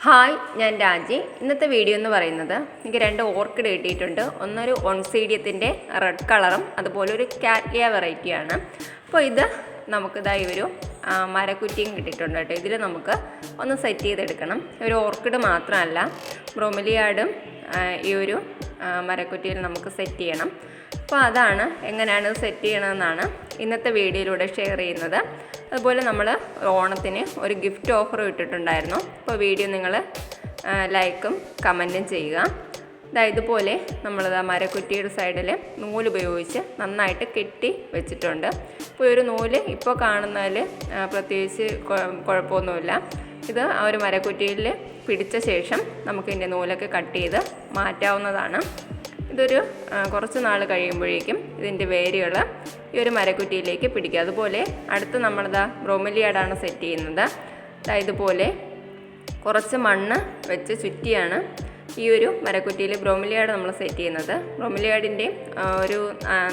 Hi, ഞാൻ രാജി. ഇന്നത്തെ വീഡിയോ എന്ന് പറയുന്നത് എനിക്ക് 2 ഓർക്കിഡ് കിട്ടിയിട്ടുണ്ട്. ഒന്നൊരു ഒൺസീഡിയത്തിൻ്റെ റെഡ് കളറും അതുപോലെ ഒരു കാറ്റ്ലിയ വെറൈറ്റിയാണ്. അപ്പോൾ ഇത് നമുക്കിതായി ഒരു മരക്കുറ്റിയും കിട്ടിയിട്ടുണ്ട് കേട്ടോ. ഇതിൽ നമുക്ക് ഒന്ന് സെറ്റ് ചെയ്തെടുക്കണം. ഒരു ഓർക്കിഡ് മാത്രമല്ല, ബ്രോമിലിയാഡും ഈ ഒരു മരക്കുറ്റിയിൽ നമുക്ക് സെറ്റ് ചെയ്യണം. അപ്പോൾ അതാണ് എങ്ങനെയാണ് സെറ്റ് ചെയ്യണമെന്നാണ് ഇന്നത്തെ വീഡിയോയിലൂടെ ഷെയർ ചെയ്യുന്നത്. അതുപോലെ നമ്മൾ ഓണത്തിന് ഒരു ഗിഫ്റ്റ് ഓഫർ ഇട്ടിട്ടുണ്ടായിരുന്നു. അപ്പോൾ വീഡിയോ നിങ്ങൾ ലൈക്കും കമൻറ്റും ചെയ്യുക. ഇതുപോലെ നമ്മളിത് മരക്കുറ്റിയുടെ സൈഡിൽ നൂലുപയോഗിച്ച് നന്നായിട്ട് കെട്ടി വെച്ചിട്ടുണ്ട്. ഇപ്പോൾ ഒരു നൂല് ഇപ്പോൾ കാണുന്നതിൽ പ്രത്യേകിച്ച് കുഴപ്പമൊന്നുമില്ല. ഇത് ആ ഒരു മരക്കുറ്റിയിൽ പിടിച്ച ശേഷം നമുക്കിതിൻ്റെ നൂലൊക്കെ കട്ട് ചെയ്ത് മാറ്റാവുന്നതാണ്. ഇതൊരു കുറച്ച് നാൾ കഴിയുമ്പോഴേക്കും ഇതിൻ്റെ വേരുകൾ ഈ ഒരു മരക്കുറ്റിയിലേക്ക് പിടിക്കുക. അതുപോലെ അടുത്ത് നമ്മളിതാ ബ്രോമിലിയാഡാണ് സെറ്റ് ചെയ്യുന്നത്. ഇതുപോലെ കുറച്ച് മണ്ണ് വെച്ച് ചുറ്റിയാണ് ഈ ഒരു മരക്കുറ്റിയിൽ ബ്രോമിലിയാഡ് നമ്മൾ സെറ്റ് ചെയ്യുന്നത്. ബ്രോമിലിയാഡിൻ്റെ ഒരു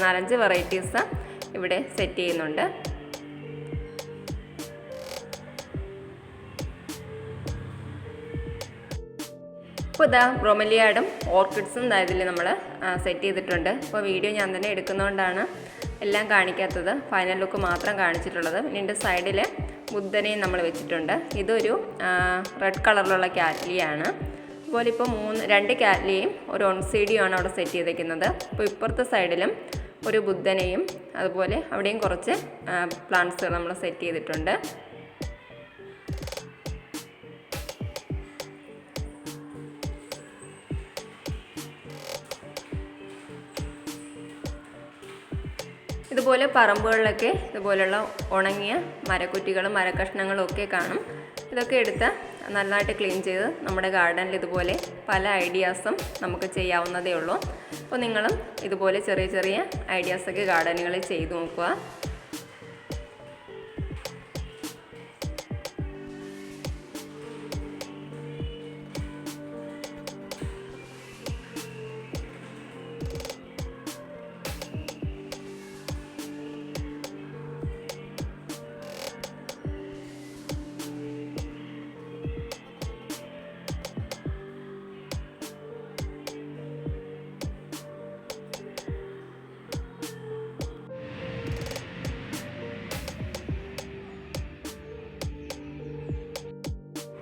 4-5 വെറൈറ്റീസ് ഇവിടെ സെറ്റ് ചെയ്യുന്നുണ്ട്. ഇപ്പോൾ ഇതാ ബ്രോമിലിയാഡും ഓർക്കിഡ്സും ഇതിൽ നമ്മൾ സെറ്റ് ചെയ്തിട്ടുണ്ട്. അപ്പോൾ വീഡിയോ ഞാൻ തന്നെ എടുക്കുന്നതുകൊണ്ടാണ് എല്ലാം കാണിക്കാത്തത്, ഫൈനൽ ലുക്ക് മാത്രം കാണിച്ചിട്ടുള്ളത്. പിന്നെ ഇതിൻ്റെ സൈഡിൽ ബുദ്ധനെയും നമ്മൾ വെച്ചിട്ടുണ്ട്. ഇതൊരു റെഡ് കളറിലുള്ള കാറ്റ്ലിയാണ്. അതുപോലെ ഇപ്പോൾ 2 കാറ്റ്ലിയും ഒരു ഒൺസീഡിയുമാണ് അവിടെ സെറ്റ് ചെയ്തിരിക്കുന്നത്. അപ്പോൾ ഇപ്പുറത്തെ സൈഡിലും ഒരു ബുദ്ധനെയും അതുപോലെ അവിടെയും കുറച്ച് പ്ലാന്റ്സുകൾ നമ്മൾ സെറ്റ് ചെയ്തിട്ടുണ്ട്. ഇതുപോലെ പറമ്പുകളിലൊക്കെ ഇതുപോലുള്ള ഉണങ്ങിയ മരക്കുറ്റികളും മരക്കഷ്ണങ്ങളും ഒക്കെ കാണും. ഇതൊക്കെ എടുത്ത് നന്നായിട്ട് ക്ലീൻ ചെയ്ത് നമ്മുടെ ഗാർഡനിൽ ഇതുപോലെ പല ഐഡിയാസും നമുക്ക് ചെയ്യാവുന്നതേ ഉള്ളൂ. അപ്പോൾ നിങ്ങളും ഇതുപോലെ ചെറിയ ചെറിയ ഐഡിയാസൊക്കെ ഗാർഡനുകളിൽ ചെയ്തു നോക്കുക.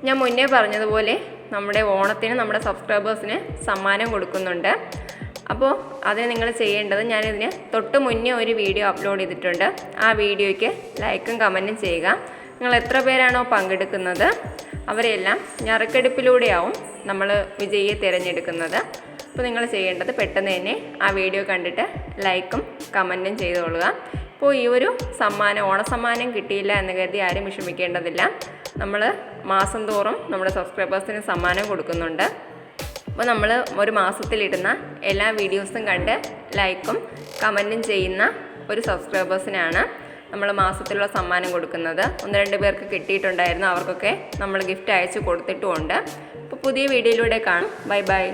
ഞാൻ മുന്നേ പറഞ്ഞതുപോലെ നമ്മുടെ ഓണത്തിന് നമ്മുടെ സബ്സ്ക്രൈബേഴ്സിന് സമ്മാനം കൊടുക്കുന്നുണ്ട്. അപ്പോൾ അതിന് നിങ്ങൾ ചെയ്യേണ്ടത്, ഞാനിതിന് തൊട്ട് മുന്നേ ഒരു വീഡിയോ അപ്ലോഡ് ചെയ്തിട്ടുണ്ട്. ആ വീഡിയോയ്ക്ക് ലൈക്കും കമൻറ്റും ചെയ്യുക. നിങ്ങൾ എത്ര പേരാണോ പങ്കെടുക്കുന്നത് അവരെല്ലാം ഞറുക്കെടുപ്പിലൂടെയാവും നമ്മൾ വിജയിയെ തിരഞ്ഞെടുക്കുന്നത്. അപ്പോൾ നിങ്ങൾ ചെയ്യേണ്ടത് പെട്ടെന്ന് തന്നെ ആ വീഡിയോ കണ്ടിട്ട് ലൈക്കും കമൻറ്റും ചെയ്തുകൊള്ളുക. ഇപ്പോൾ ഈ ഒരു ഓണസമ്മാനം കിട്ടിയില്ല എന്ന് കരുതി ആരും വിഷമിക്കേണ്ടതില്ല. നമ്മൾ മാസം തോറും നമ്മുടെ സബ്സ്ക്രൈബേഴ്സിന് സമ്മാനം കൊടുക്കുന്നുണ്ട്. അപ്പോൾ നമ്മൾ ഒരു മാസത്തിലിടുന്ന എല്ലാ വീഡിയോസും കണ്ട് ലൈക്കും കമൻറ്റും ചെയ്യുന്ന ഒരു സബ്സ്ക്രൈബേഴ്സിനാണ് നമ്മൾ മാസത്തിലുള്ള സമ്മാനം കൊടുക്കുന്നത്. 1-2 പേർക്ക് കിട്ടിയിട്ടുണ്ടായിരുന്നു. അവർക്കൊക്കെ നമ്മൾ ഗിഫ്റ്റ് അയച്ചു കൊടുത്തിട്ടുമുണ്ട്. അപ്പോൾ പുതിയ വീഡിയോയിലൂടെ കാണും. Bye bye.